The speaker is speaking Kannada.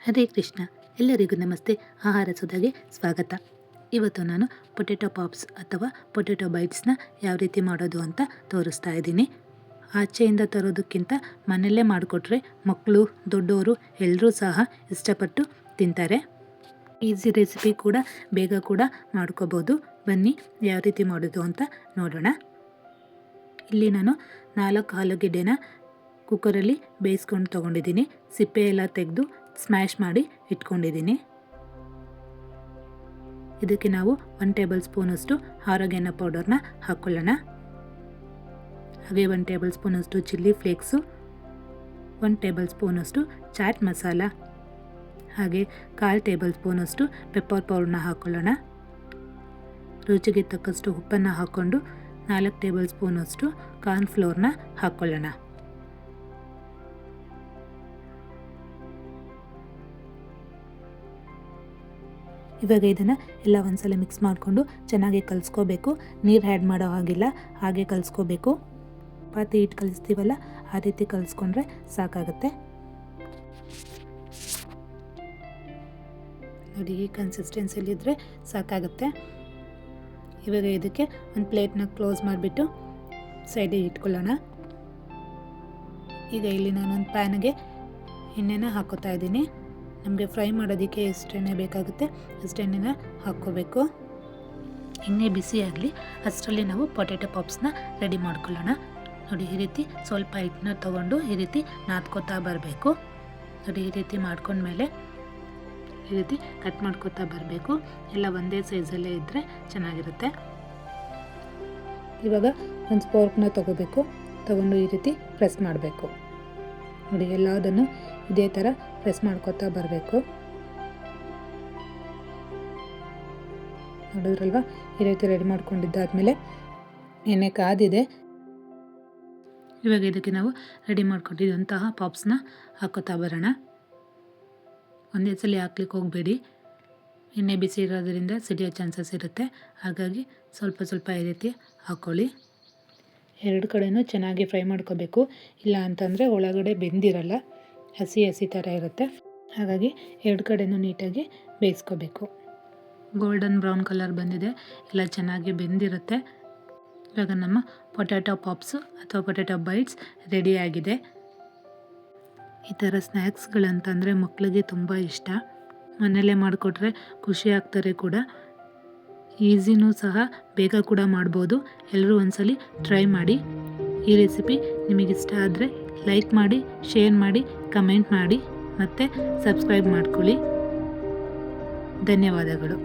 ಹರೇ ಕೃಷ್ಣ. ಎಲ್ಲರಿಗೂ ನಮಸ್ತೆ. ಆಹಾರ ಸುಧಾಗೆ ಸ್ವಾಗತ. ಇವತ್ತು ನಾನು ಪೊಟೆಟೊ ಪಾಪ್ಸ್ ಅಥವಾ ಪೊಟೆಟೊ ಬೈಟ್ಸ್ನ ಯಾವ ರೀತಿ ಮಾಡೋದು ಅಂತ ತೋರಿಸ್ತಾ ಇದ್ದೀನಿ. ಆಚೆಯಿಂದ ತರೋದಕ್ಕಿಂತ ಮನೆಯಲ್ಲೇ ಮಾಡಿಕೊಟ್ರೆ ಮಕ್ಕಳು ದೊಡ್ಡವರು ಎಲ್ಲರೂ ಸಹ ಇಷ್ಟಪಟ್ಟು ತಿಂತಾರೆ. ಈಸಿ ರೆಸಿಪಿ ಕೂಡ, ಬೇಗ ಕೂಡ ಮಾಡ್ಕೋಬೋದು. ಬನ್ನಿ ಯಾವ ರೀತಿ ಮಾಡೋದು ಅಂತ ನೋಡೋಣ. ಇಲ್ಲಿ ನಾನು 4 ಆಲೂಗೆಡ್ಡೆನ ಕುಕ್ಕರಲ್ಲಿ ಬೇಯಿಸ್ಕೊಂಡು ತೊಗೊಂಡಿದ್ದೀನಿ. ಸಿಪ್ಪೆ ಎಲ್ಲ ತೆಗೆದು ಸ್ಮ್ಯಾಶ್ ಮಾಡಿ ಇಟ್ಕೊಂಡಿದ್ದೀನಿ. ಇದಕ್ಕೆ ನಾವು 1 ಟೇಬಲ್ ಸ್ಪೂನಷ್ಟು ಆರೋಗ್ಯನ ಪೌಡರ್ನ ಹಾಕ್ಕೊಳ್ಳೋಣ. ಹಾಗೆ 1 ಟೇಬಲ್ ಸ್ಪೂನಷ್ಟು ಚಿಲ್ಲಿ ಫ್ಲೇಕ್ಸು, 1 ಟೇಬಲ್ ಸ್ಪೂನಷ್ಟು ಚಾಟ್ ಮಸಾಲ, ಹಾಗೆ 1/4 ಟೇಬಲ್ ಸ್ಪೂನಷ್ಟು ಪೆಪ್ಪರ್ ಪೌಡರ್ನ ಹಾಕ್ಕೊಳ್ಳೋಣ. ರುಚಿಗೆ ತಕ್ಕಷ್ಟು ಉಪ್ಪನ್ನು ಹಾಕ್ಕೊಂಡು 4 ಟೇಬಲ್ ಸ್ಪೂನಷ್ಟು ಕಾರ್ನ್ಫ್ಲೋರ್ನ ಹಾಕ್ಕೊಳ್ಳೋಣ. ಇವಾಗ ಇದನ್ನು ಎಲ್ಲ ಒಂದ್ಸಲ ಮಿಕ್ಸ್ ಮಾಡಿಕೊಂಡು ಚೆನ್ನಾಗಿ ಕಲಿಸ್ಕೋಬೇಕು. ನೀರು ಆ್ಯಡ್ ಮಾಡೋ ಹಾಗಿಲ್ಲ, ಹಾಗೆ ಕಲಿಸ್ಕೋಬೇಕು. ಚಪಾತಿ ಹಿಟ್ಟು ಕಲಿಸ್ತೀವಲ್ಲ ಆ ರೀತಿ ಕಲಿಸ್ಕೊಂಡ್ರೆ ಸಾಕಾಗುತ್ತೆ. ನೋಡಿ, ಈ ಕನ್ಸಿಸ್ಟೆನ್ಸಿಲಿದ್ದರೆ ಸಾಕಾಗುತ್ತೆ. ಇವಾಗ ಇದಕ್ಕೆ ಒಂದು ಪ್ಲೇಟ್ನ ಕ್ಲೋಸ್ ಮಾಡಿಬಿಟ್ಟು ಸೈಡಿಗೆ ಇಟ್ಕೊಳ್ಳೋಣ. ಈಗ ಇಲ್ಲಿ ನಾನೊಂದು ಪ್ಯಾನ್ಗೆ ಎಣ್ಣೆನ ಹಾಕೋತಾ ಇದ್ದೀನಿ. ನಮಗೆ ಫ್ರೈ ಮಾಡೋದಕ್ಕೆ ಎಷ್ಟು ಎಣ್ಣೆ ಬೇಕಾಗುತ್ತೆ ಅಷ್ಟು ಎಣ್ಣೆನ ಹಾಕ್ಕೋಬೇಕು. ಎಣ್ಣೆ ಬಿಸಿ ಆಗಲಿ ಅಷ್ಟರಲ್ಲಿ ನಾವು ಪೊಟೆಟೊ ಪಾಪ್ಸ್ನ ರೆಡಿ ಮಾಡ್ಕೊಳ್ಳೋಣ. ನೋಡಿ, ಈ ರೀತಿ ಸ್ವಲ್ಪ ಹಿಟ್ಟನ್ನ ತೊಗೊಂಡು ಈ ರೀತಿ ನಾದ್ಕೋತಾ ಬರಬೇಕು. ನೋಡಿ, ಈ ರೀತಿ ಮಾಡ್ಕೊಂಡ್ಮೇಲೆ ಈ ರೀತಿ ಕಟ್ ಮಾಡ್ಕೋತಾ ಬರಬೇಕು. ಎಲ್ಲ ಒಂದೇ ಸೈಜಲ್ಲೇ ಇದ್ದರೆ ಚೆನ್ನಾಗಿರುತ್ತೆ. ಇವಾಗ ಒಂದು ಸ್ಪೋರ್ಕ್ನ ತೊಗೊಂಡು ಈ ರೀತಿ ಪ್ರೆಸ್ ಮಾಡಬೇಕು. ನೋಡಿ, ಎಲ್ಲದನ್ನು ಇದೇ ಥರ ಪ್ರೆಸ್ ಮಾಡ್ಕೋತಾ ಬರಬೇಕು. ನೋಡಿದ್ರಲ್ವ, ಈ ರೀತಿ ರೆಡಿ ಮಾಡ್ಕೊಂಡಿದ್ದಾದಮೇಲೆ ಎಣ್ಣೆ ಕಾದಿದೆ. ಇವಾಗ ಇದಕ್ಕೆ ನಾವು ರೆಡಿ ಮಾಡ್ಕೊಂಡಿದ್ದಂತಹ ಪಾಪ್ಸ್ನ ಹಾಕೋತಾ ಬರೋಣ. ಒಂದೇ ಸಲ ಹಾಕ್ಲಿಕ್ಕೆ ಹೋಗಬೇಡಿ, ಎಣ್ಣೆ ಬಿಸಿ ಇರೋದ್ರಿಂದ ಸಿಡಿಯೋ ಚಾನ್ಸಸ್ ಇರುತ್ತೆ. ಹಾಗಾಗಿ ಸ್ವಲ್ಪ ಸ್ವಲ್ಪ ಈ ರೀತಿ ಹಾಕ್ಕೊಳ್ಳಿ. 2 ಕಡೆನೂ ಚೆನ್ನಾಗಿ ಫ್ರೈ ಮಾಡ್ಕೋಬೇಕು. ಇಲ್ಲ ಅಂತಂದರೆ ಒಳಗಡೆ ಬೆಂದಿರಲ್ಲ, ಹಸಿ ಥರ ಇರುತ್ತೆ. ಹಾಗಾಗಿ 2 ಕಡೆನೂ ನೀಟಾಗಿ ಬೇಯಿಸ್ಕೋಬೇಕು. ಗೋಲ್ಡನ್ ಬ್ರೌನ್ ಕಲರ್ ಬಂದಿದೆ, ಎಲ್ಲ ಚೆನ್ನಾಗಿ ಬೆಂದಿರುತ್ತೆ. ಇವಾಗ ನಮ್ಮ ಪೊಟ್ಯಾಟೊ ಪಾಪ್ಸು ಅಥವಾ ಪೊಟ್ಯಾಟೊ ಬೈಟ್ಸ್ ರೆಡಿಯಾಗಿದೆ. ಈ ಥರ ಸ್ನ್ಯಾಕ್ಸ್ಗಳಂತಂದರೆ ಮಕ್ಕಳಿಗೆ ತುಂಬ ಇಷ್ಟ. ಮನೆಯಲ್ಲೇ ಮಾಡಿಕೊಟ್ರೆ ಖುಷಿ ಆಗ್ತಾರೆ ಕೂಡ. ಈಸಿನೂ ಸಹ, ಬೇಗ ಕೂಡ ಮಾಡ್ಬೋದು. ಎಲ್ಲರೂ ಒಂದ್ಸಲಿ ಟ್ರೈ ಮಾಡಿ. ಈ ರೆಸಿಪಿ ನಿಮಗಿಷ್ಟ ಆದರೆ ಲೈಕ್ ಮಾಡಿ, ಶೇರ್ ಮಾಡಿ, ಕಮೆಂಟ್ ಮಾಡಿ ಮತ್ತು ಸಬ್ಸ್ಕ್ರೈಬ್ ಮಾಡ್ಕೊಳ್ಳಿ. ಧನ್ಯವಾದಗಳು.